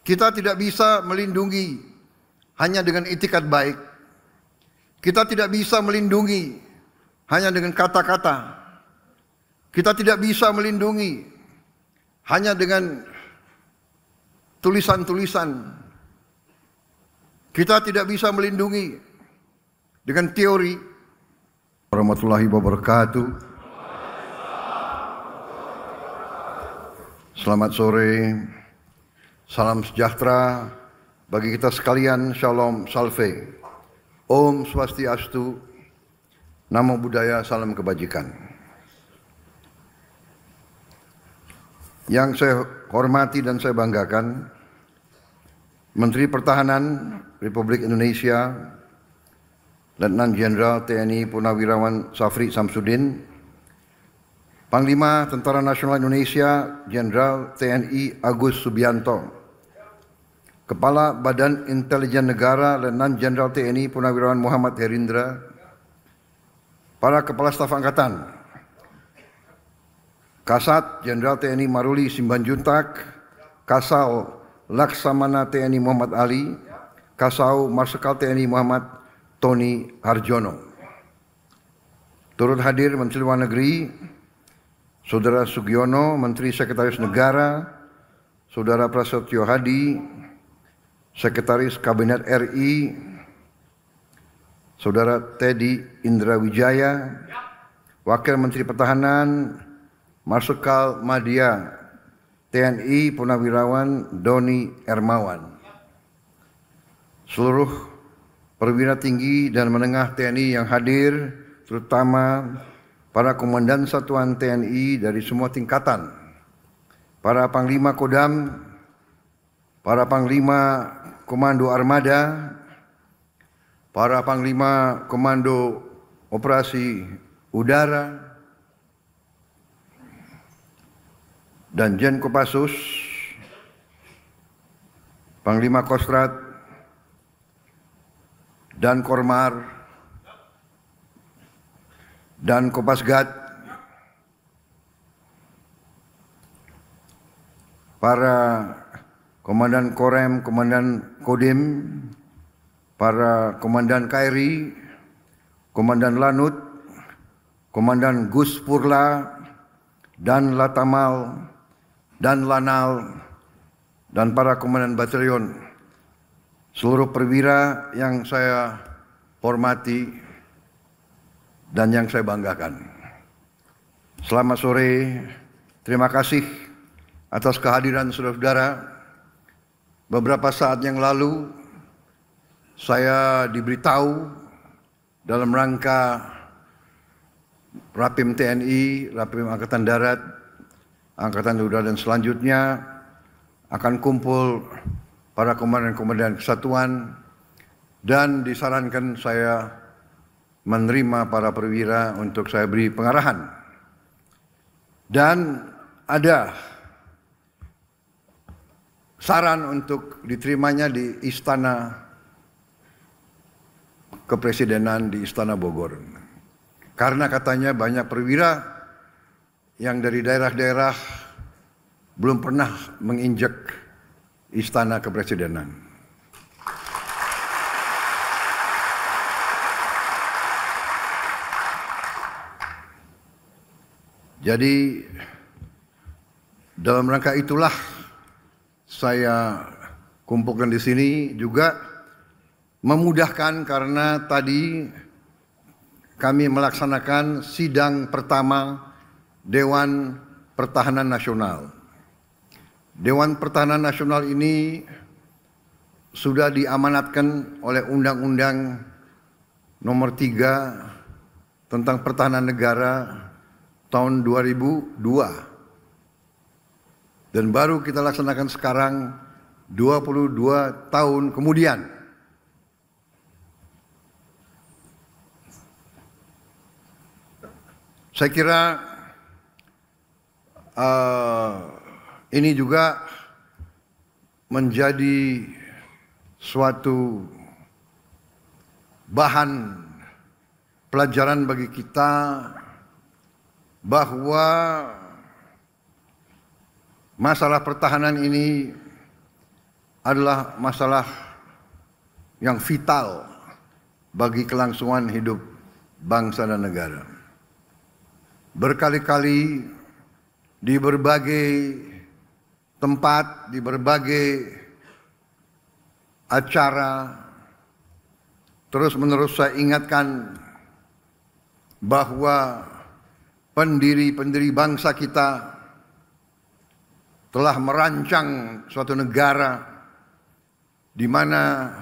Kita tidak bisa melindungi hanya dengan itikat baik. Kita tidak bisa melindungi hanya dengan kata-kata. Kita tidak bisa melindungi hanya dengan tulisan-tulisan. Kita tidak bisa melindungi dengan teori. Warahmatullahi wabarakatuh. Selamat sore. Salam sejahtera bagi kita sekalian. Shalom Salve. Om Swastiastu. Namo Buddhaya. Salam kebajikan. Yang saya hormati dan saya banggakan, Menteri Pertahanan Republik Indonesia, Letnan Jenderal TNI Purnawirawan Safri Samsudin, Panglima Tentara Nasional Indonesia Jenderal TNI Agus Subianto, Kepala Badan Intelijen Negara Letnan Jenderal TNI Purnawirawan Muhammad Herindra, para Kepala Staf Angkatan, Kasat Jenderal TNI Maruli Simbanjuntak, Kasal Laksamana TNI Muhammad Ali, Kasau Marsikal TNI Muhammad Tony Harjono. Turut hadir Menteri Luar Negeri Saudara Sugiono, Menteri Sekretaris Negara, Saudara Prasetyo Hadi, Sekretaris Kabinet RI, Saudara Teddy Indra Wijaya, Wakil Menteri Pertahanan, Marsikal Madya TNI Purnawirawan Doni Ermawan, seluruh perwira tinggi dan menengah TNI yang hadir, terutama para komandan satuan TNI dari semua tingkatan, para panglima Kodam, para panglima Komando Armada, para panglima Komando Operasi Udara, dan Jen Kopassus, Panglima Kostrat, dan Kormar, dan Kopasgat, para Komandan Korem, Komandan Kodim, para Komandan KRI, Komandan Lanut, Komandan Gus Purla, dan Latamal, dan Lanal, dan para Komandan Batalion, seluruh perwira yang saya hormati dan yang saya banggakan. Selamat sore, terima kasih atas kehadiran saudara-saudara. Beberapa saat yang lalu saya diberitahu dalam rangka Rapim TNI, Rapim Angkatan Darat, Angkatan Udara dan selanjutnya akan kumpul para komandan-komandan kesatuan, dan disarankan saya menerima para perwira untuk saya beri pengarahan. Dan ada saran untuk diterimanya di Istana Kepresidenan di Istana Bogor. Karena katanya banyak perwira yang dari daerah-daerah belum pernah menginjak Istana Kepresidenan. Jadi dalam rangka itulah saya kumpulkan di sini, juga memudahkan karena tadi kami melaksanakan sidang pertama Dewan Pertahanan Nasional. Dewan Pertahanan Nasional ini sudah diamanatkan oleh Undang-Undang Nomor 3 tentang Pertahanan Negara tahun 2002, dan baru kita laksanakan sekarang 22 tahun kemudian. Saya kira ini juga menjadi suatu bahan pelajaran bagi kita bahwa masalah pertahanan ini adalah masalah yang vital bagi kelangsungan hidup bangsa dan negara. Berkali-kali di berbagai tempat, di berbagai acara, terus-menerus saya ingatkan bahwa pendiri-pendiri bangsa kita telah merancang suatu negara di mana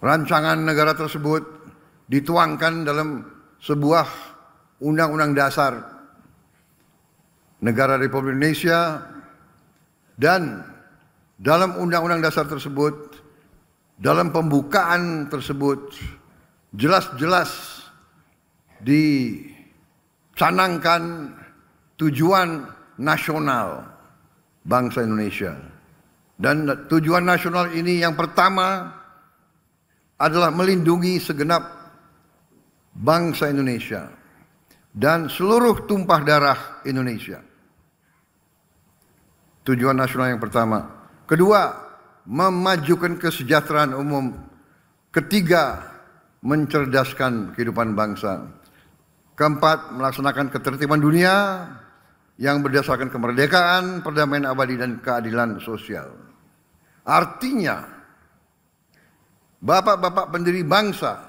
rancangan negara tersebut dituangkan dalam sebuah undang-undang dasar negara Republik Indonesia, dan dalam undang-undang dasar tersebut, dalam pembukaan tersebut jelas-jelas dicanangkan tujuan nasional bangsa Indonesia. Dan tujuan nasional ini yang pertama adalah melindungi segenap bangsa Indonesia dan seluruh tumpah darah Indonesia. Tujuan nasional yang pertama. Kedua, memajukan kesejahteraan umum. Ketiga, mencerdaskan kehidupan bangsa. Keempat, melaksanakan ketertiban dunia yang berdasarkan kemerdekaan, perdamaian abadi, dan keadilan sosial. Artinya, bapak-bapak pendiri bangsa,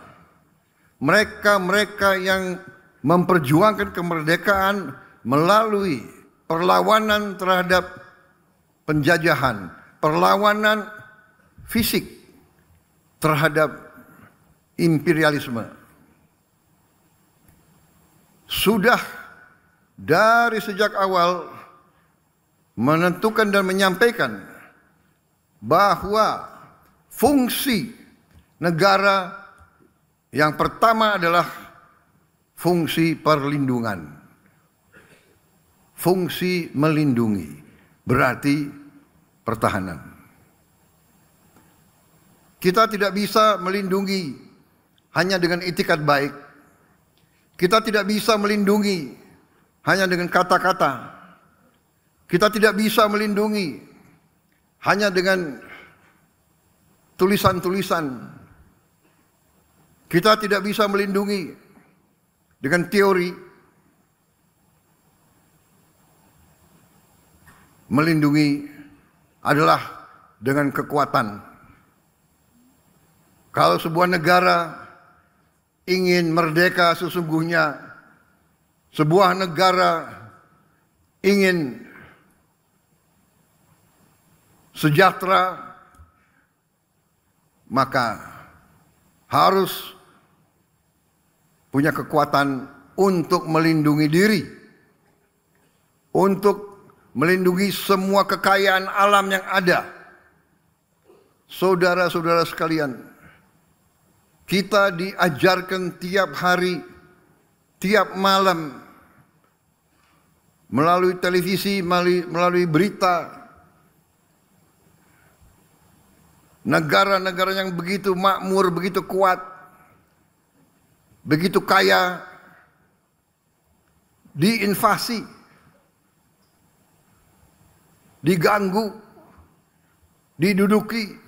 mereka-mereka yang memperjuangkan kemerdekaan melalui perlawanan terhadap penjajahan, perlawanan fisik terhadap imperialisme, sudah dari sejak awal menentukan dan menyampaikan bahwa fungsi negara yang pertama adalah fungsi perlindungan, fungsi melindungi, berarti pertahanan. Kita tidak bisa melindungi hanya dengan itikat baik. Kita tidak bisa melindungi hanya dengan kata-kata. Kita tidak bisa melindungi hanya dengan tulisan-tulisan. Kita tidak bisa melindungi dengan teori. Melindungi adalah dengan kekuatan. Kalau sebuah negara ingin merdeka sesungguhnya, sebuah negara ingin sejahtera, maka harus punya kekuatan untuk melindungi diri, untuk melindungi semua kekayaan alam yang ada. Saudara-saudara sekalian, kita diajarkan tiap hari, tiap malam, melalui televisi, melalui berita, negara-negara yang begitu makmur, begitu kuat, begitu kaya, diinvasi, diganggu, diduduki,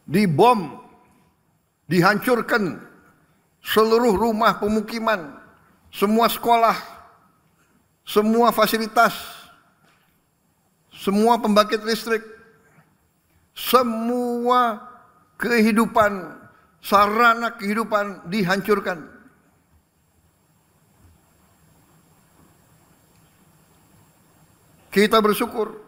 dibom, dihancurkan seluruh rumah pemukiman, semua sekolah, semua fasilitas, semua pembangkit listrik, semua kehidupan, sarana kehidupan dihancurkan. Kita bersyukur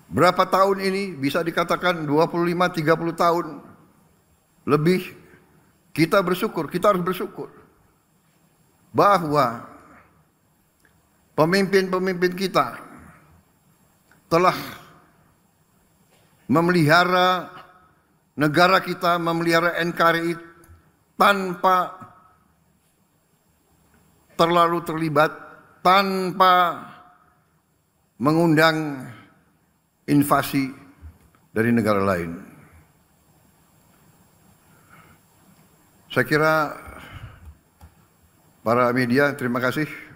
berapa tahun ini, bisa dikatakan 25-30 tahun lebih, kita bersyukur, kita harus bersyukur bahwa pemimpin-pemimpin kita telah memelihara negara kita, memelihara NKRI tanpa terlalu terlibat, tanpa mengundang invasi dari negara lain. Saya kira Para media, terima kasih.